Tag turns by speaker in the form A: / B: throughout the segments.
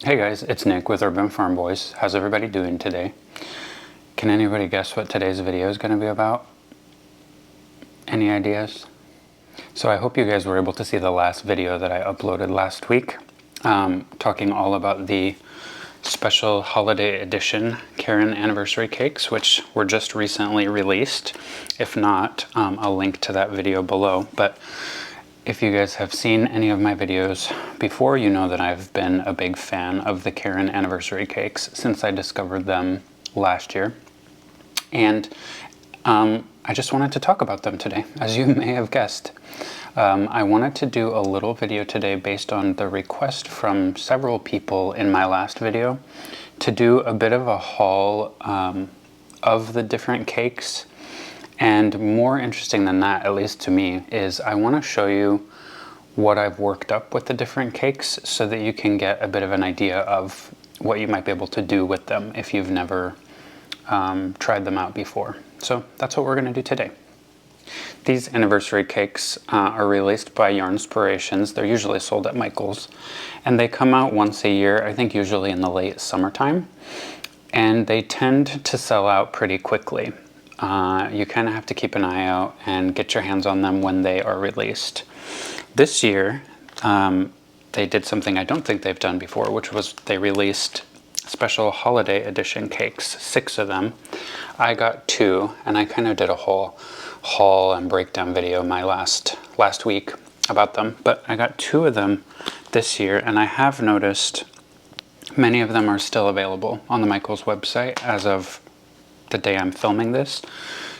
A: Hey guys, it's Nick with Urban Farm Boys. How's everybody doing today? Can anybody guess what today's video is going to be about? Any ideas? So I hope you guys were able to see the last video that I uploaded last week, talking all about the special holiday edition Caron Anniversary Cakes, which were just recently released. If not, I'll link to that video below. But if you guys have seen any of my videos before, you know that I've been a big fan of the Caron Anniversary Cakes since I discovered them last year. And I just wanted to talk about them today, as you may have guessed. I wanted to do a little video today based on the request from several people in my last video to do a bit of a haul of the different cakes. And more interesting than that, at least to me, is I want to show you what I've worked up with the different cakes so that you can get a bit of an idea of what you might be able to do with them if you've never tried them out before. So that's what we're going to do today. These anniversary cakes are released by Yarnspirations. They're usually sold at Michael's, and they come out once a year, I think usually in the late summertime, and they tend to sell out pretty quickly. You kind of have to keep an eye out and get your hands on them when they are released. This year, they did something I don't think they've done before, which was they released special holiday edition cakes, 6 of them. I got 2, and I kind of did a whole haul and breakdown video my last week about them, but I got 2 of them this year, and I have noticed many of them are still available on the Michael's website as of the day I'm filming this.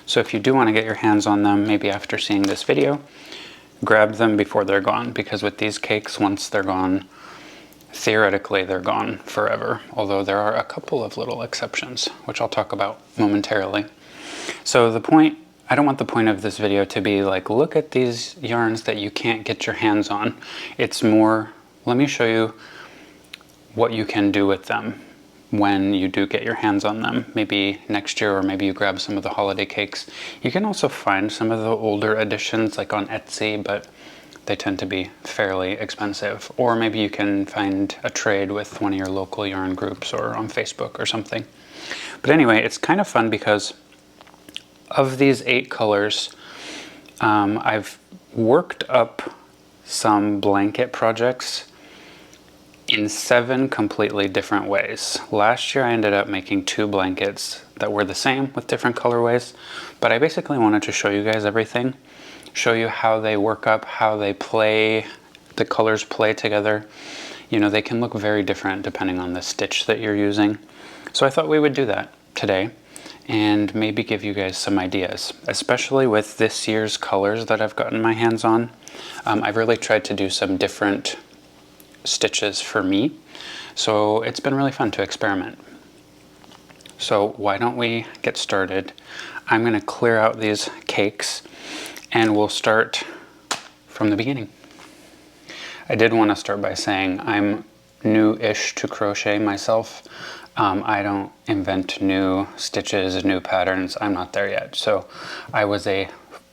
A: So if you do want to get your hands on them, maybe after seeing this video, grab them before they're gone, because with these cakes, once they're gone, theoretically they're gone forever, although there are a couple of little exceptions, which I'll talk about momentarily. So I don't want the point of this video to be like, look at these yarns that you can't get your hands on. It's more, let me show you what you can do with them when you do get your hands on them, maybe next year, or maybe you grab some of the holiday cakes. You can also find some of the older editions like on Etsy, but they tend to be fairly expensive. Or maybe you can find a trade with one of your local yarn groups or on Facebook or something. But anyway, it's kind of fun because of these 8 colors, I've worked up some blanket projects in 7 completely different ways. Last year I ended up making 2 blankets that were the same with different colorways, but I basically wanted to show you guys everything, show you how they work up, how they play, the colors play together. You know, they can look very different depending on the stitch that you're using. So I thought we would do that today and maybe give you guys some ideas, especially with this year's colors that I've gotten my hands on. I've really tried to do some different stitches for me, so it's been really fun to experiment. So why don't we get started? I'm going to clear out these cakes and we'll start from the beginning. I did want to start by saying I'm new-ish to crochet myself. I don't invent new stitches, new patterns. I'm not there yet. So I was a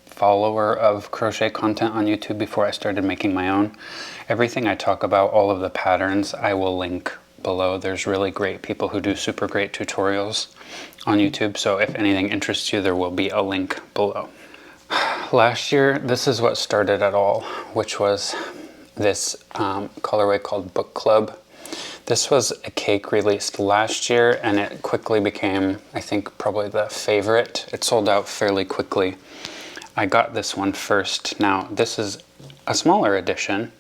A: follower of crochet content on YouTube before I started making my own. Everything I talk about, all of the patterns, I will link below. There's really great people who do super great tutorials on YouTube, so if anything interests you, there will be a link below. Last year, this is what started it all, which was this colorway called Book Club. This was a cake released last year, and it quickly became, I think, probably the favorite. It sold out fairly quickly. I got this one first. Now, this is a smaller edition,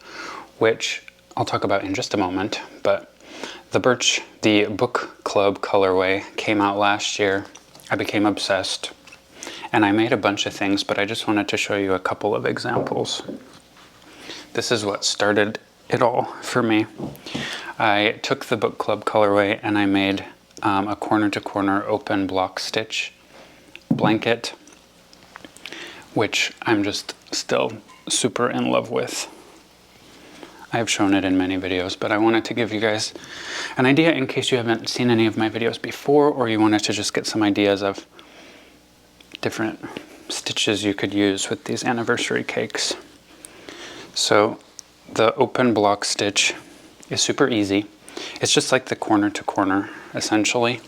A: which I'll talk about in just a moment, but the Book Club colorway came out last year. I became obsessed, and I made a bunch of things, but I just wanted to show you a couple of examples. This is what started it all for me. I took the Book Club colorway and I made a corner-to-corner open block stitch blanket, which I'm just still super in love with. I've shown it in many videos, but I wanted to give you guys an idea in case you haven't seen any of my videos before, or you wanted to just get some ideas of different stitches you could use with these anniversary cakes. So the open block stitch is super easy. It's just like the corner to corner, essentially.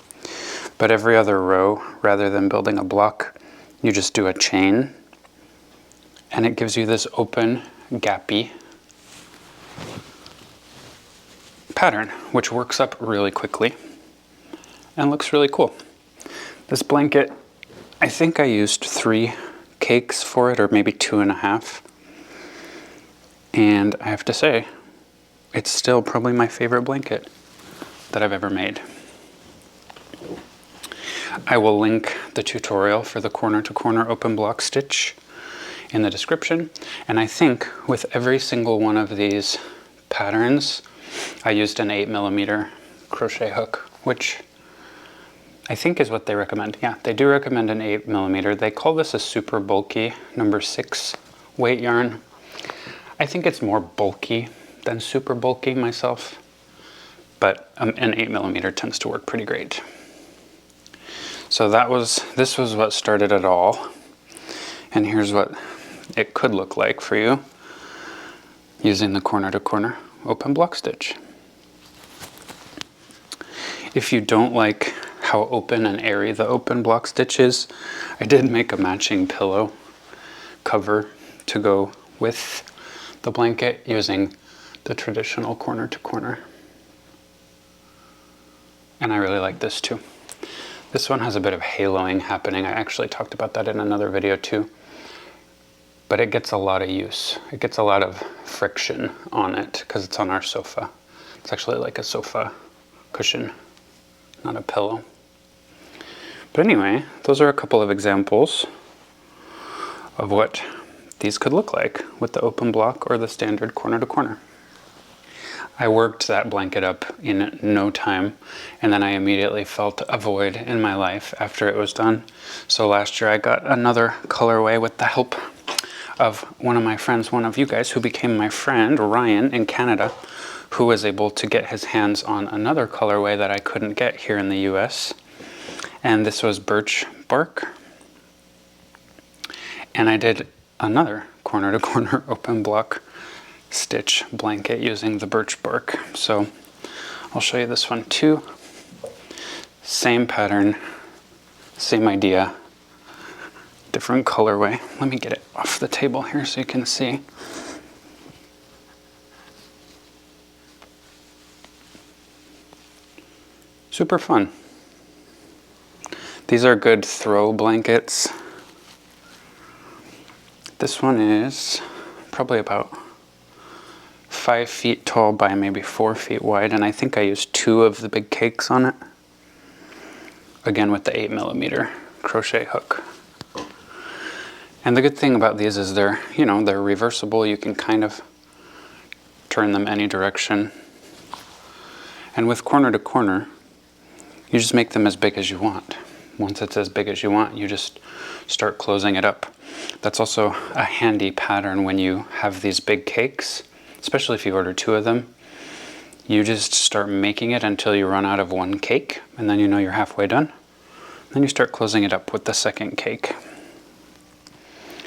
A: But every other row, rather than building a block, you just do a chain. And it gives you this open, gappy pattern, which works up really quickly and looks really cool. This blanket, I think I used 3 cakes for it, or maybe 2.5. And I have to say, it's still probably my favorite blanket that I've ever made. I will link the tutorial for the corner to corner open block stitch in the description. And I think with every single one of these patterns, I used an 8mm crochet hook, which I think is what they recommend. Yeah, they do recommend an 8mm. They call this a super bulky number 6 weight yarn. I think it's more bulky than super bulky myself, but an 8mm tends to work pretty great. So this was what started it all. And here's what it could look like for you using the corner to corner open block stitch. If you don't like how open and airy the open block stitch is, I did make a matching pillow cover to go with the blanket using the traditional corner to corner. And I really like this too. This one has a bit of haloing happening. I actually talked about that in another video too. But it gets a lot of use. It gets a lot of friction on it because it's on our sofa. It's actually like a sofa cushion, not a pillow. But anyway, those are a couple of examples of what these could look like with the open block or the standard corner to corner. I worked that blanket up in no time, and then I immediately felt a void in my life after it was done. So last year I got another colorway with the help of one of my friends, one of you guys who became my friend, Ryan in Canada, who was able to get his hands on another colorway that I couldn't get here in the US. And this was birch bark. And I did another corner to corner open block stitch blanket using the birch bark. So I'll show you this one too. Same pattern, same idea, different colorway. Let me get it off the table here so you can see. Super fun. These are good throw blankets. This one is probably about 5 feet tall by maybe 4 feet wide, and I think I used 2 of the big cakes on it. Again with the 8mm crochet hook. And the good thing about these is they're reversible. You can kind of turn them any direction. And with corner to corner, you just make them as big as you want. Once it's as big as you want, you just start closing it up. That's also a handy pattern when you have these big cakes, especially if you order 2 of them. You just start making it until you run out of 1 cake, and then you know you're halfway done. Then you start closing it up with the second cake.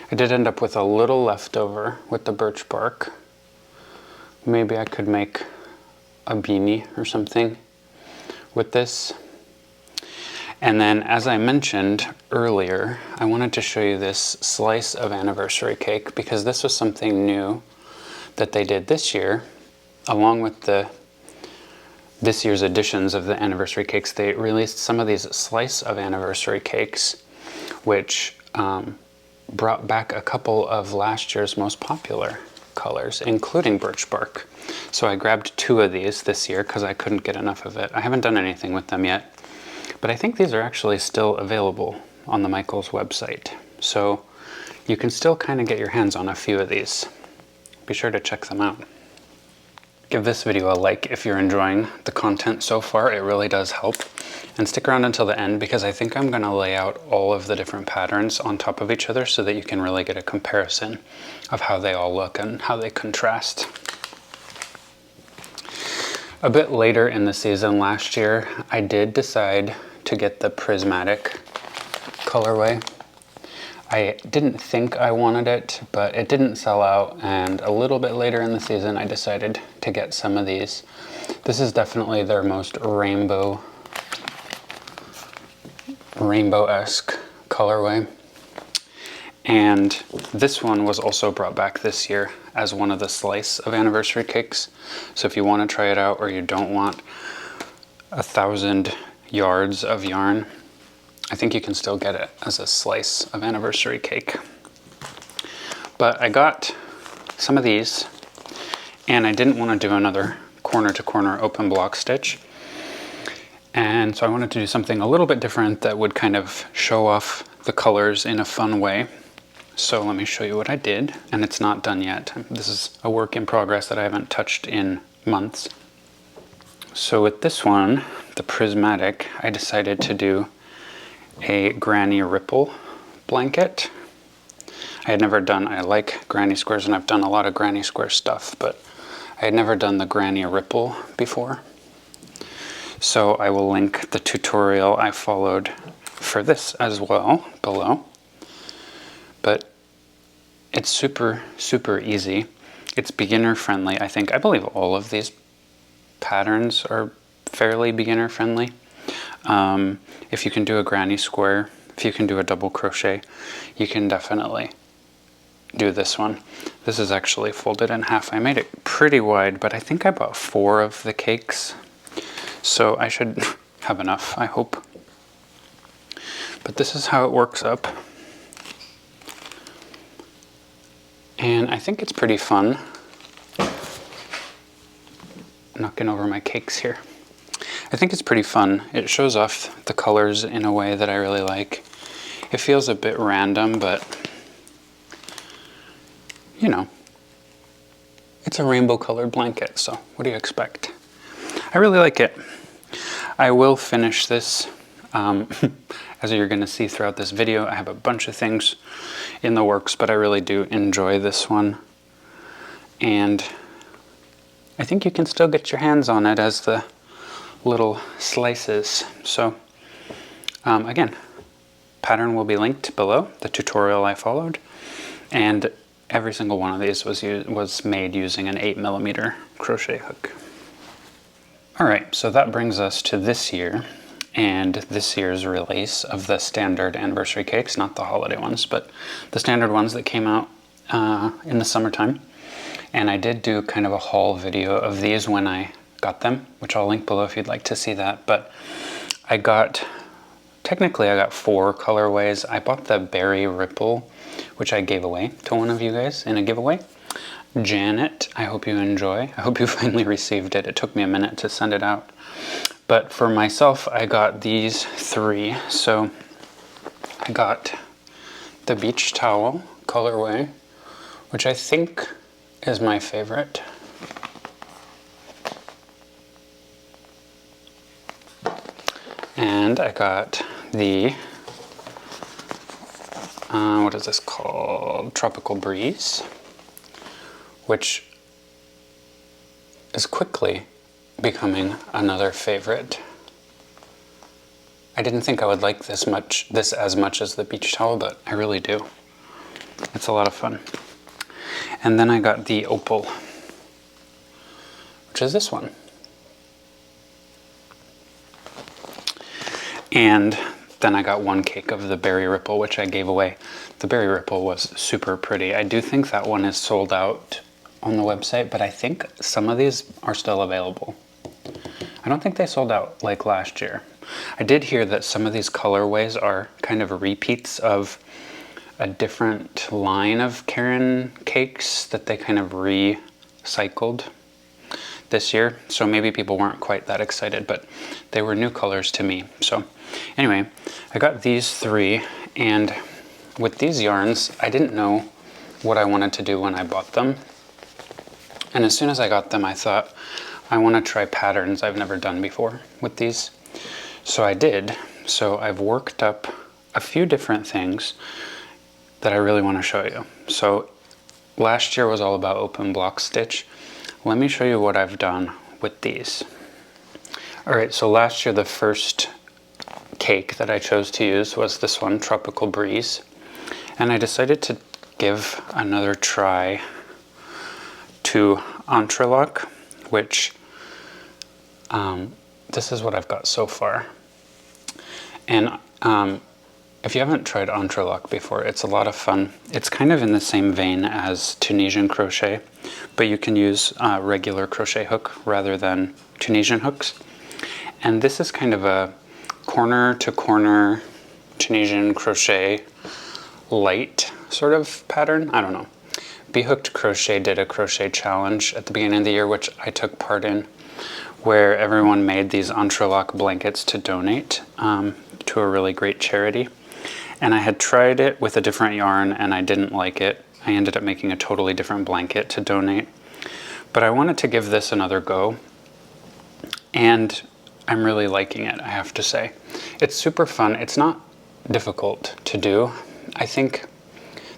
A: I did end up with a little leftover with the birch bark. Maybe I could make a beanie or something with this. And then, as I mentioned earlier, I wanted to show you this slice of anniversary cake because this was something new that they did this year, along with this year's editions of the anniversary cakes. They released some of these slice of anniversary cakes, which brought back a couple of last year's most popular colors, including birch bark. So I grabbed 2 of these this year because I couldn't get enough of it. I haven't done anything with them yet, but I think these are actually still available on the Michaels website. So you can still kind of get your hands on a few of these. Be sure to check them out. Give this video a like if you're enjoying the content so far. It really does help. And stick around until the end because I think I'm going to lay out all of the different patterns on top of each other so that you can really get a comparison of how they all look and how they contrast. A bit later in the season last year, I did decide to get the prismatic colorway. I didn't think I wanted it, but it didn't sell out, and a little bit later in the season I decided to get some of these. This is definitely their most rainbow-esque colorway. And this one was also brought back this year as one of the slice of anniversary cakes. So if you want to try it out, or you don't want 1,000 yards of yarn, I think you can still get it as a slice of anniversary cake. But I got some of these, and I didn't want to do another corner to corner open block stitch. And so I wanted to do something a little bit different that would kind of show off the colors in a fun way. So let me show you what I did, and it's not done yet. This is a work in progress that I haven't touched in months. So with this one, the prismatic, I decided to do a granny ripple blanket. I had never done, I like granny squares and I've done a lot of granny square stuff, but I had never done the granny ripple before. So I will link the tutorial I followed for this as well below. But it's super, super easy. It's beginner friendly, I think. I believe all of these patterns are fairly beginner friendly. If you can do a granny square, if you can do a double crochet, you can definitely do this one. This is actually folded in half. I made it pretty wide, but I think I bought 4 of the cakes, so I should have enough, I hope. But this is how it works up. And I think it's pretty fun. Knocking over my cakes here. I think it's pretty fun. It shows off the colors in a way that I really like. It feels a bit random, but you know, it's a rainbow colored blanket, so what do you expect? I really like it. I will finish this. As you're going to see throughout this video, I have a bunch of things in the works, but I really do enjoy this one. And I think you can still get your hands on it as the little slices. So again, pattern will be linked below, the tutorial I followed, and every single one of these was made using an 8mm crochet hook. Alright, so that brings us to this year, and this year's release of the standard anniversary cakes, not the holiday ones, but the standard ones that came out in the summertime. And I did do kind of a haul video of these when I got them, which I'll link below if you'd like to see that. But technically I got 4 colorways. I bought the Berry Ripple, which I gave away to one of you guys in a giveaway. Janet, I hope you enjoy. I hope you finally received it. It took me a minute to send it out. But for myself, I got these 3. So I got the Beach Towel colorway, which I think is my favorite. And I got the, what is this called? Tropical Breeze, which is quickly becoming another favorite. I didn't think I would like this as much as the Beach Towel, but I really do. It's a lot of fun. And then I got the Opal, which is this one. And then I got 1 cake of the Berry Ripple, which I gave away. The Berry Ripple was super pretty. I do think that one is sold out on the website, but I think some of these are still available. I don't think they sold out like last year. I did hear that some of these colorways are kind of repeats of a different line of Caron cakes that they kind of recycled this year. So maybe people weren't quite that excited, but they were new colors to me. So anyway, I got these 3, and with these yarns, I didn't know what I wanted to do when I bought them. And as soon as I got them, I thought, I want to try patterns I've never done before with these. So I did. So I've worked up a few different things that I really want to show you. So last year was all about open block stitch. Let me show you what I've done with these. Alright, so last year the first cake that I chose to use was this one, Tropical Breeze. And I decided to give another try to Entrelac, which This is what I've got so far. And if you haven't tried Entrelac before, it's a lot of fun. It's kind of in the same vein as Tunisian crochet, but you can use regular crochet hook rather than Tunisian hooks. And this is kind of a corner to corner Tunisian crochet light sort of pattern. I don't know. Be Hooked Crochet did a crochet challenge at the beginning of the year, which I took part in, where everyone made these Entrelac blankets to donate to a really great charity. And I had tried it with a different yarn and I didn't like it. I ended up making a totally different blanket to donate. But I wanted to give this another go. And I'm really liking it, I have to say. It's super fun. It's not difficult to do. I think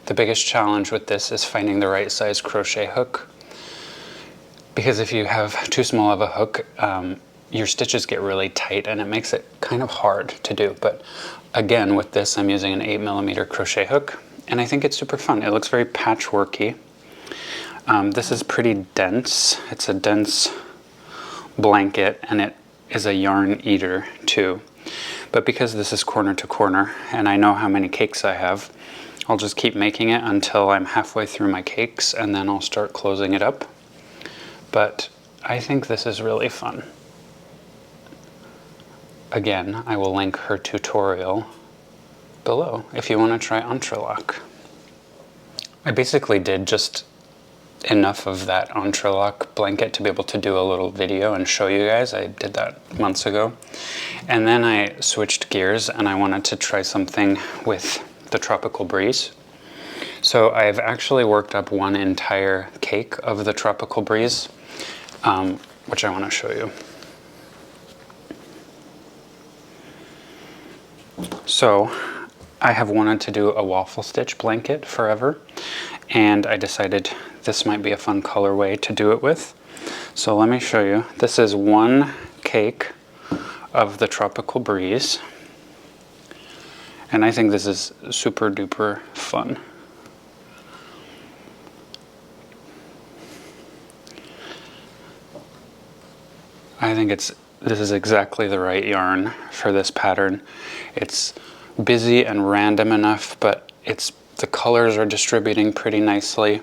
A: the biggest challenge with this is finding the right size crochet hook. Because if you have too small of a hook, your stitches get really tight and it makes it kind of hard to do. But again, with this, I'm using an 8mm crochet hook, and I think it's super fun. It looks very patchworky. This is pretty dense. It's a dense blanket, and it is a yarn eater too. But because this is corner to corner, and I know how many cakes I have, I'll just keep making it until I'm halfway through my cakes, and then I'll start closing it up. But I think this is really fun. Again, I will link her tutorial below if you want to try Entrelac. I basically did just enough of that Entrelac blanket to be able to do a little video and show you guys. I did that months ago. And then I switched gears and I wanted to try something with the Tropical Breeze. So I've actually worked up one entire cake of the Tropical Breeze, which I want to show you. So I have wanted to do a waffle stitch blanket forever, and I decided this might be a fun colorway to do it with. So let me show you. This is one cake of the Tropical Breeze, and I think this is super duper fun. I think this is exactly the right yarn for this pattern. It's busy and random enough, but the colors are distributing pretty nicely.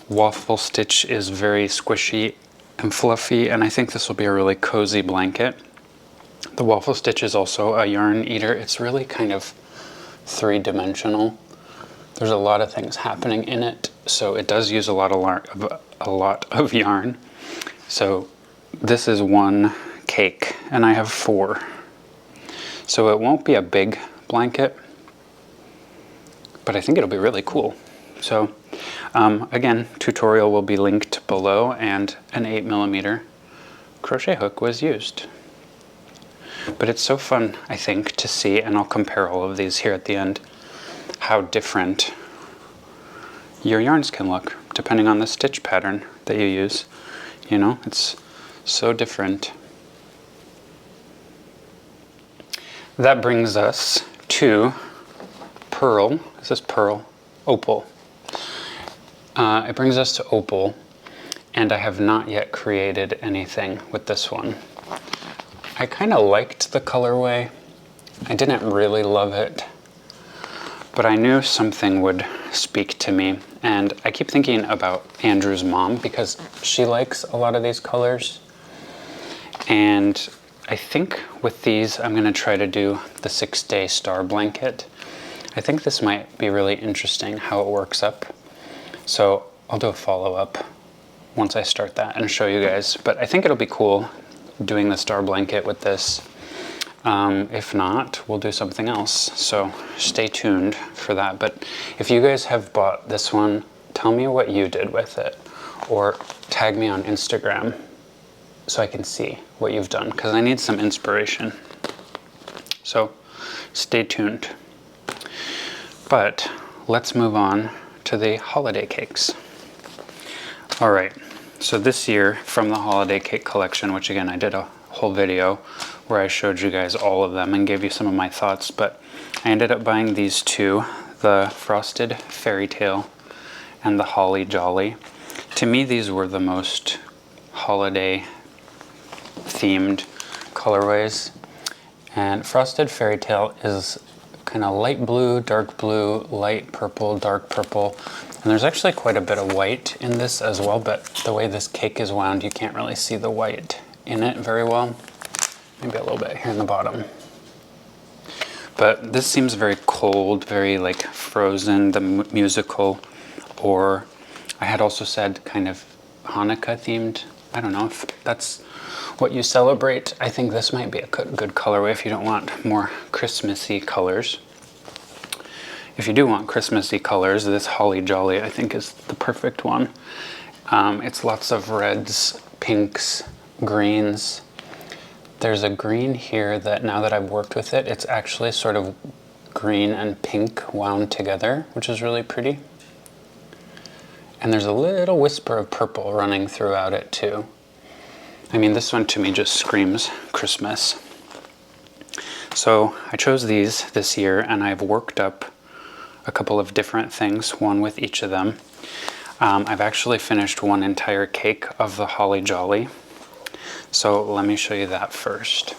A: Waffle stitch is very squishy and fluffy, and I think this will be a really cozy blanket. The waffle stitch is also a yarn eater. It's really kind of three-dimensional. There's a lot of things happening in it, so it does use a lot of yarn. So this is one cake, and I have 4. So it won't be a big blanket, but I think it'll be really cool. So again, tutorial will be linked below, and an 8mm crochet hook was used. But it's so fun, I think, to see, and I'll compare all of these here at the end, how different your yarns can look depending on the stitch pattern that you use. You know, it's so different. That brings us to Pearl. Is this Pearl? Opal. It brings us to Opal, and I have not yet created anything with this one. I kind of liked the colorway. I didn't really love it, but I knew something would speak to me. And I keep thinking about Andrew's mom because she likes a lot of these colors. And I think with these, I'm going to try to do the 6-day star blanket. I think this might be really interesting how it works up. So I'll do a follow-up once I start that and show you guys. But I think it'll be cool doing the star blanket with this. If not, we'll do something else. So stay tuned for that. But if you guys have bought this one, tell me what you did with it, or tag me on Instagram so I can see what you've done, because I need some inspiration. So stay tuned. But let's move on to the holiday cakes. All right, so this year from the holiday cake collection, which again, I did a whole video where I showed you guys all of them and gave you some of my thoughts, but I ended up buying these two, the Frosted Fairy Tale and the Holly Jolly. To me, these were the most holiday themed colorways. And Frosted Fairy Tale is kind of light blue, light purple, dark purple. And there's actually quite a bit of white in this as well, but the way this cake is wound, you can't really see the white in it very well. Maybe a little bit here in the bottom. But this seems very cold, very like Frozen, the musical, or I had also said kind of Hanukkah themed. I don't know if that's what you celebrate. I think this might be a good colorway if you don't want more Christmassy colors. If you do want Christmassy colors, this Holly Jolly I think is the perfect one. It's lots of reds, pinks, greens. There's a green here that now that I've worked with it, it's actually sort of green and pink wound together, which is really pretty. And there's a little whisper of purple running throughout it too. I mean, this one to me just screams Christmas. So I chose these this year and I've worked up a couple of different things, one with each of them. I've actually finished one entire cake of the Holly Jolly. So let me show you that first.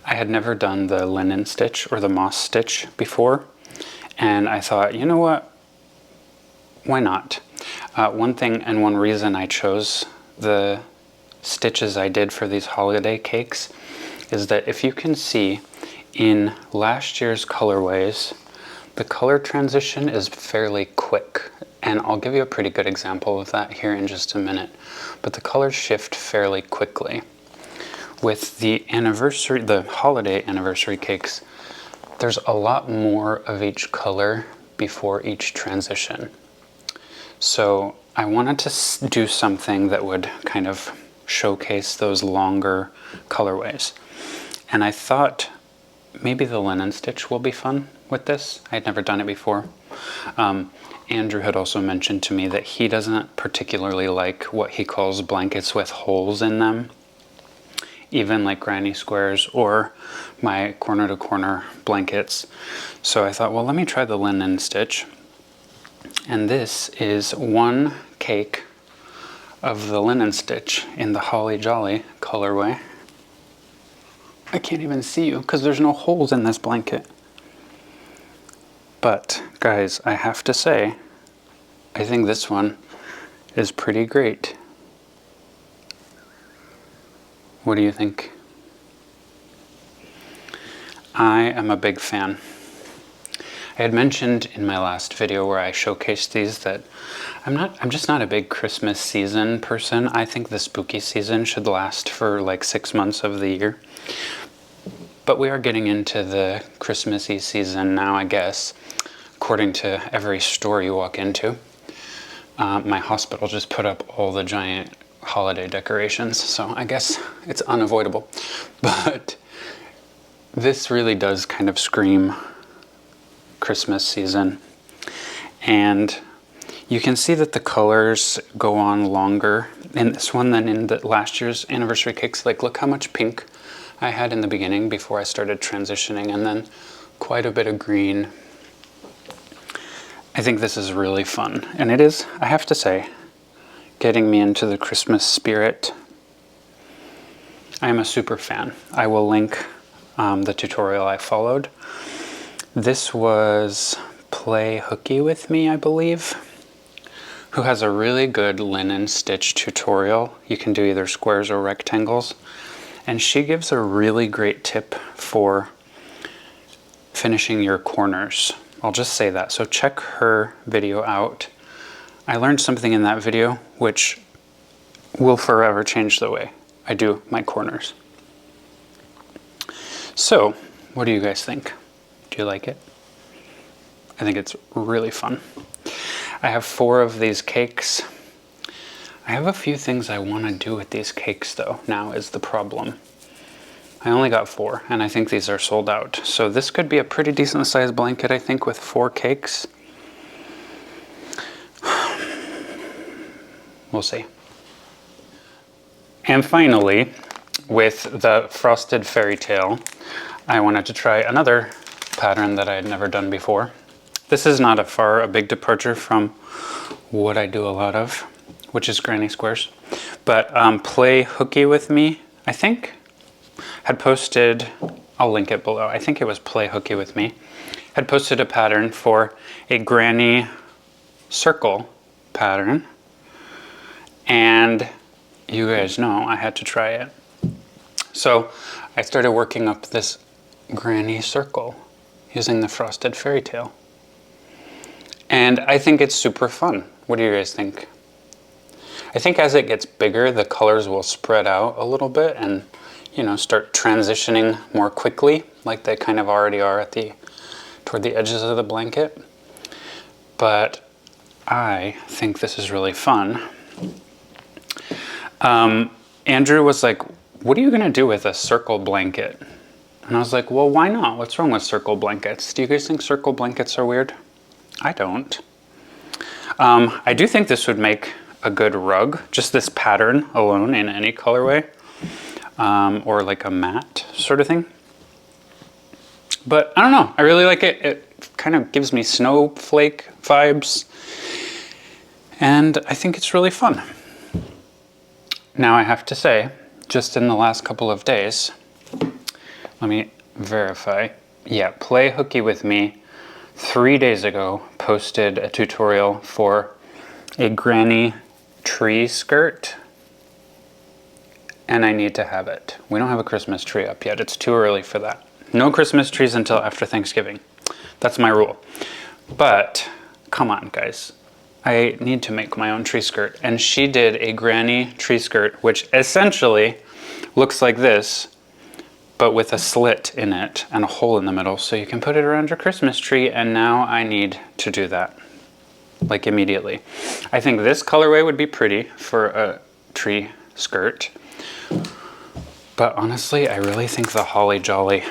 A: I had never done the linen stitch or the moss stitch before, and I thought, you know what, why not? One thing and one reason I chose the stitches I did for these holiday cakes is that if you can see in last year's colorways, the color transition is fairly quick, and I'll give you a pretty good example of that here in just a minute. But the colors shift fairly quickly. With the holiday anniversary cakes, there's a lot more of each color before each transition. So I wanted to do something that would kind of showcase those longer colorways. And I thought maybe the linen stitch will be fun with this. I had never done it before. Andrew had also mentioned to me that he doesn't particularly like what he calls blankets with holes in them, even like granny squares or my corner to corner blankets. So I thought, well, let me try the linen stitch. And this is one cake of the linen stitch in the Holly Jolly colorway. I can't even see you because there's no holes in this blanket. But guys, I have to say, I think this one is pretty great. What do you think? I am a big fan. I had mentioned in my last video where I showcased these that I'm just not a big Christmas season person. I think the spooky season should last for like 6 months of the year. But we are getting into the Christmassy season now, I guess, according to every store you walk into. My hospital just put up all the giant holiday decorations, so I guess it's unavoidable. But this really does kind of scream Christmas season. And you can see that the colors go on longer in this one than in the last year's anniversary cakes. Like, look how much pink I had in the beginning before I started transitioning, and then quite a bit of green. I think this is really fun, and it is, I have to say, getting me into the Christmas spirit. I am a super fan. I will link the tutorial I followed. This was Play Hooky With Me, I believe, who has a really good linen stitch tutorial. You can do either squares or rectangles. And she gives a really great tip for finishing your corners. I'll just say that. So check her video out. I learned something in that video which will forever change the way I do my corners. So, what do you guys think? Do you like it? I think it's really fun. I have 4 of these cakes. I have a few things I want to do with these cakes though, now is the problem. I only got 4, and I think these are sold out. So this could be a pretty decent sized blanket, I think, with 4 cakes. We'll see. And finally, with the Frosted Fairy Tale, I wanted to try another pattern that I had never done before. This is not a big departure from what I do a lot of, which is granny squares. But Play Hooky With Me, I think, had posted, I'll link it below, I think it was Play Hooky With Me, had posted a pattern for a granny circle pattern, and you guys know I had to try it. So I started working up this granny circle using the Frosted Fairy Tale. And I think it's super fun. What do you guys think? I think as it gets bigger, the colors will spread out a little bit and, you know, start transitioning more quickly, like they kind of already are at toward the edges of the blanket. But I think this is really fun. Andrew was like, what are you gonna do with a circle blanket? And I was like, well, why not? What's wrong with circle blankets? Do you guys think circle blankets are weird? I don't. I do think this would make a good rug, just this pattern alone in any colorway, or like a mat sort of thing. But I don't know, I really like it. It kind of gives me snowflake vibes, and I think it's really fun. Now I have to say, just in the last couple of days, let me verify. Yeah, Play Hooky With Me 3 days ago posted a tutorial for a granny tree skirt, and I need to have it. We don't have a Christmas tree up yet. It's too early for that. No Christmas trees until after Thanksgiving. That's my rule. But come on, guys. I need to make my own tree skirt. And she did a granny tree skirt, which essentially looks like this, but with a slit in it and a hole in the middle, so you can put it around your Christmas tree. And now I need to do that, like immediately. I think this colorway would be pretty for a tree skirt, but honestly, I really think the Holly Jolly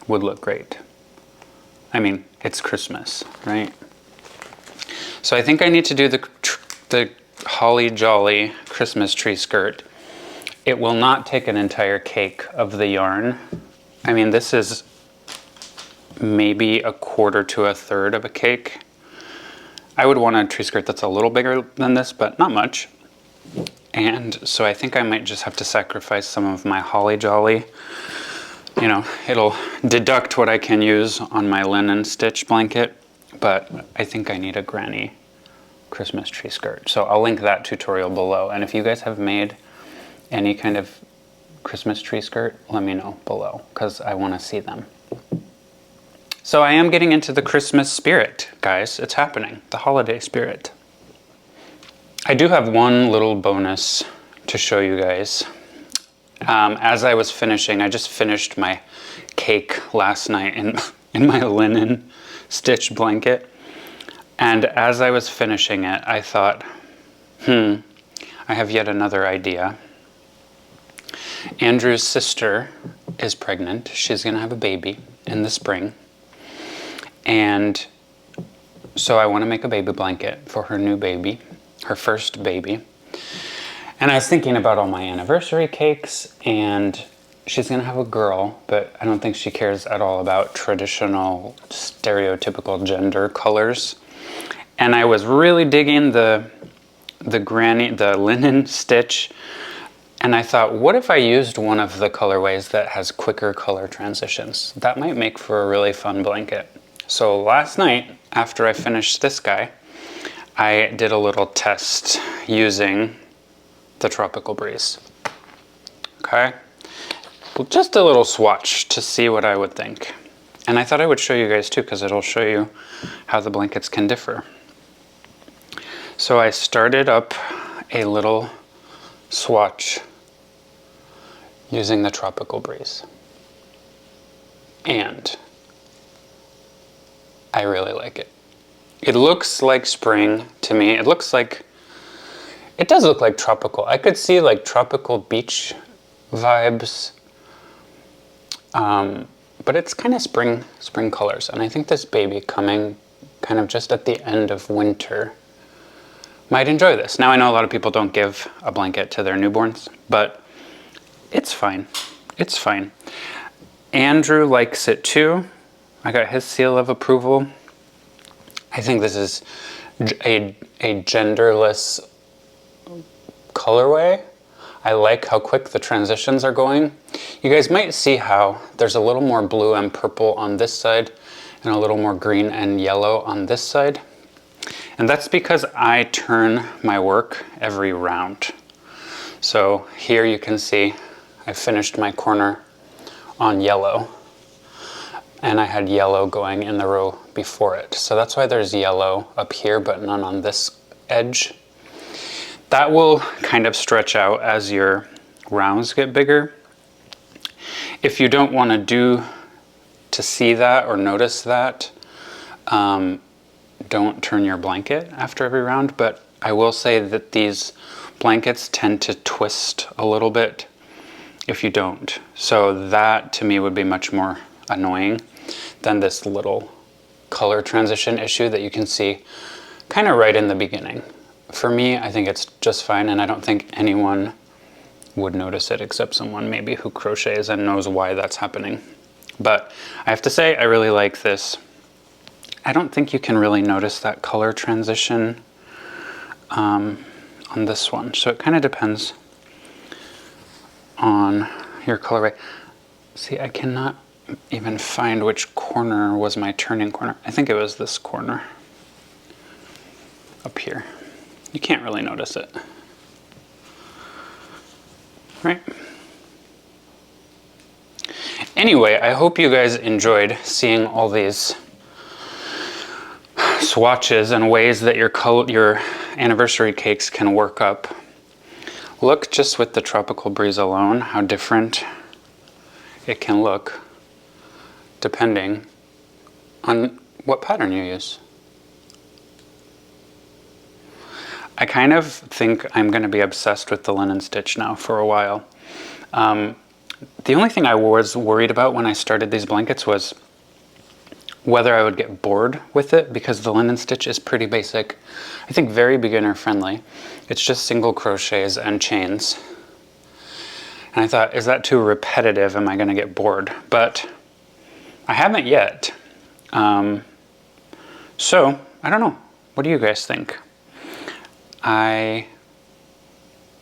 A: would look great. I mean, it's Christmas, right? So I think I need to do the Holly Jolly Christmas tree skirt. It will not take an entire cake of the yarn. I mean, this is maybe a quarter to a third of a cake. I would want a tree skirt that's a little bigger than this, but not much. And so I think I might just have to sacrifice some of my Holly Jolly. You know, it'll deduct what I can use on my linen stitch blanket, but I think I need a granny Christmas tree skirt. So I'll link that tutorial below. And if you guys have made any kind of Christmas tree skirt, let me know below, because I want to see them. So I am getting into the Christmas spirit, guys. It's happening, the holiday spirit. I do have one little bonus to show you guys. As I was finishing, I just finished my cake last night in my linen stitch blanket. And as I was finishing it, I thought, I have yet another idea. Andrew's sister is pregnant. She's gonna have a baby in the spring. And so I want to make a baby blanket for her new baby, her first baby. And I was thinking about all my anniversary cakes, and she's gonna have a girl, but I don't think she cares at all about traditional stereotypical gender colors. And I was really digging the linen stitch, and I thought, what if I used one of the colorways that has quicker color transitions? That might make for a really fun blanket. So last night, after I finished this guy, I did a little test using the Tropical Breeze. Okay? Well, just a little swatch to see what I would think. And I thought I would show you guys too, because it'll show you how the blankets can differ. So I started up a little swatch using the Tropical Breeze. And I really like it. It looks like spring to me. It does look like tropical. I could see like tropical beach vibes. But it's kind of spring colors. And I think this baby coming kind of just at the end of winter might enjoy this. Now I know a lot of people don't give a blanket to their newborns, but it's fine. It's fine. Andrew likes it too. I got his seal of approval. I think this is a genderless colorway. I like how quick the transitions are going. You guys might see how there's a little more blue and purple on this side and a little more green and yellow on this side. And that's because I turn my work every round. So here you can see I finished my corner on yellow, and I had yellow going in the row before it. So that's why there's yellow up here, but none on this edge. That will kind of stretch out as your rounds get bigger. If you don't want to see that or notice that, don't turn your blanket after every round, but I will say that these blankets tend to twist a little bit if you don't. So that to me would be much more annoying than this little color transition issue that you can see kind of right in the beginning. For me, I think it's just fine, and I don't think anyone would notice it except someone maybe who crochets and knows why that's happening. But I have to say, I really like this. I don't think you can really notice that color transition on this one. So it kind of depends on your colorway. See, I cannot even find which corner was my turning corner. I think it was this corner up here. You can't really notice it, right? Anyway, I hope you guys enjoyed seeing all these swatches and ways that your anniversary cakes can work up. Look just with the Tropical Breeze alone how different it can look depending on what pattern you use. I kind of think I'm going to be obsessed with the linen stitch now for a while. The only thing I was worried about when I started these blankets was whether I would get bored with it, because the linen stitch is pretty basic. I think very beginner friendly. It's just single crochets and chains. And I thought, is that too repetitive? Am I going to get bored? But I haven't yet. So I don't know. What do you guys think? I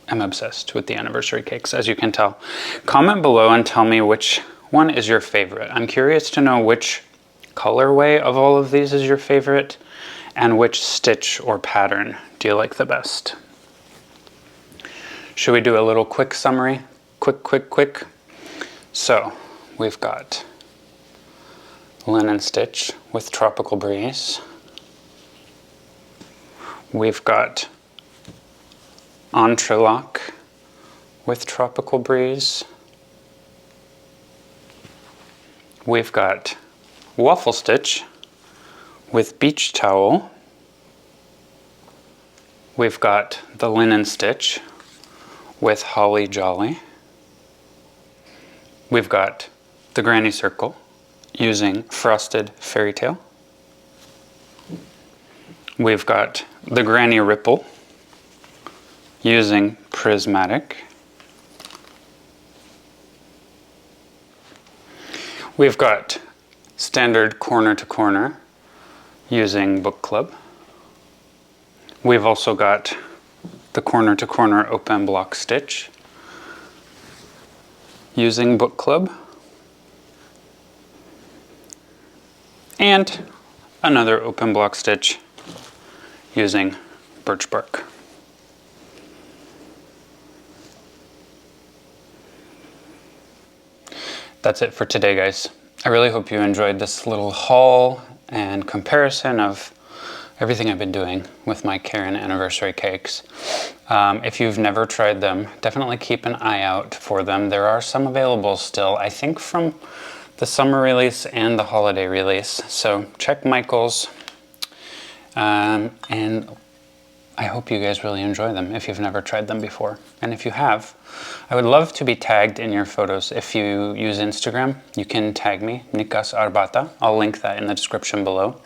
A: am obsessed with the anniversary cakes, as you can tell. Comment below and tell me which one is your favorite. I'm curious to know which colorway of all of these is your favorite, and which stitch or pattern do you like the best. Should we do a little quick summary? Quick. So we've got linen stitch with Tropical Breeze. We've got Entrelac with Tropical Breeze. We've got Waffle stitch with Beach Towel. We've got the linen stitch with Holly Jolly. We've got the Granny Circle using Frosted Fairy Tale. We've got the Granny Ripple using Prismatic. We've got standard corner to corner using Book Club. We've also got the corner to corner open block stitch using Book Club. And another open block stitch using Birch Bark. That's it for today, guys. I really hope you enjoyed this little haul and comparison of everything I've been doing with my Caron Anniversary Cakes. If you've never tried them, definitely keep an eye out for them. There are some available still, I think from the summer release and the holiday release. So check Michael's. And I hope you guys really enjoy them if you've never tried them before. And if you have, I would love to be tagged in your photos. If you use Instagram, you can tag me, Nikas Arbata. I'll link that in the description below.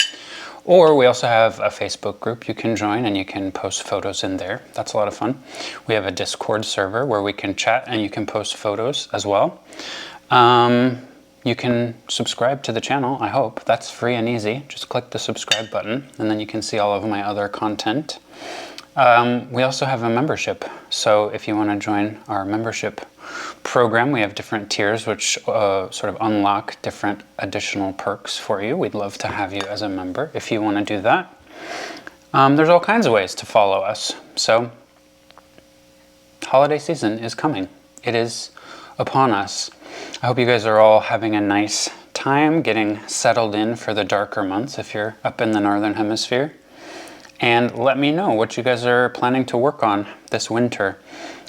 A: Or we also have a Facebook group you can join and you can post photos in there. That's a lot of fun. We have a Discord server where we can chat and you can post photos as well. You can subscribe to the channel, I hope. That's free and easy. Just click the subscribe button and then you can see all of my other content. We also have a membership. So if you want to join our membership program, we have different tiers which sort of unlock different additional perks for you. We'd love to have you as a member if you want to do that. There's all kinds of ways to follow us. So holiday season is coming. It is upon us. I hope you guys are all having a nice time getting settled in for the darker months if you're up in the northern hemisphere. And let me know what you guys are planning to work on this winter.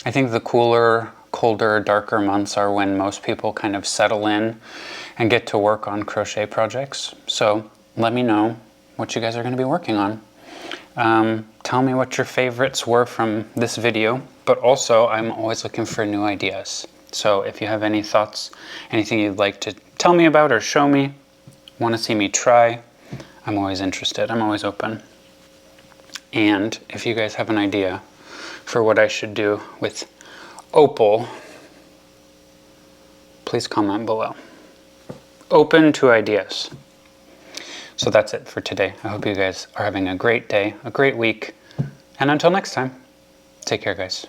A: I think the cooler, colder, darker months are when most people kind of settle in and get to work on crochet projects. So let me know what you guys are going to be working on. Tell me what your favorites were from this video, but also I'm always looking for new ideas. So if you have any thoughts, anything you'd like to tell me about or show me, want to see me try, I'm always interested. I'm always open. And if you guys have an idea for what I should do with opal, please comment below. Open to ideas. So that's it for today. I hope you guys are having a great day, a great week, and until next time, take care, guys.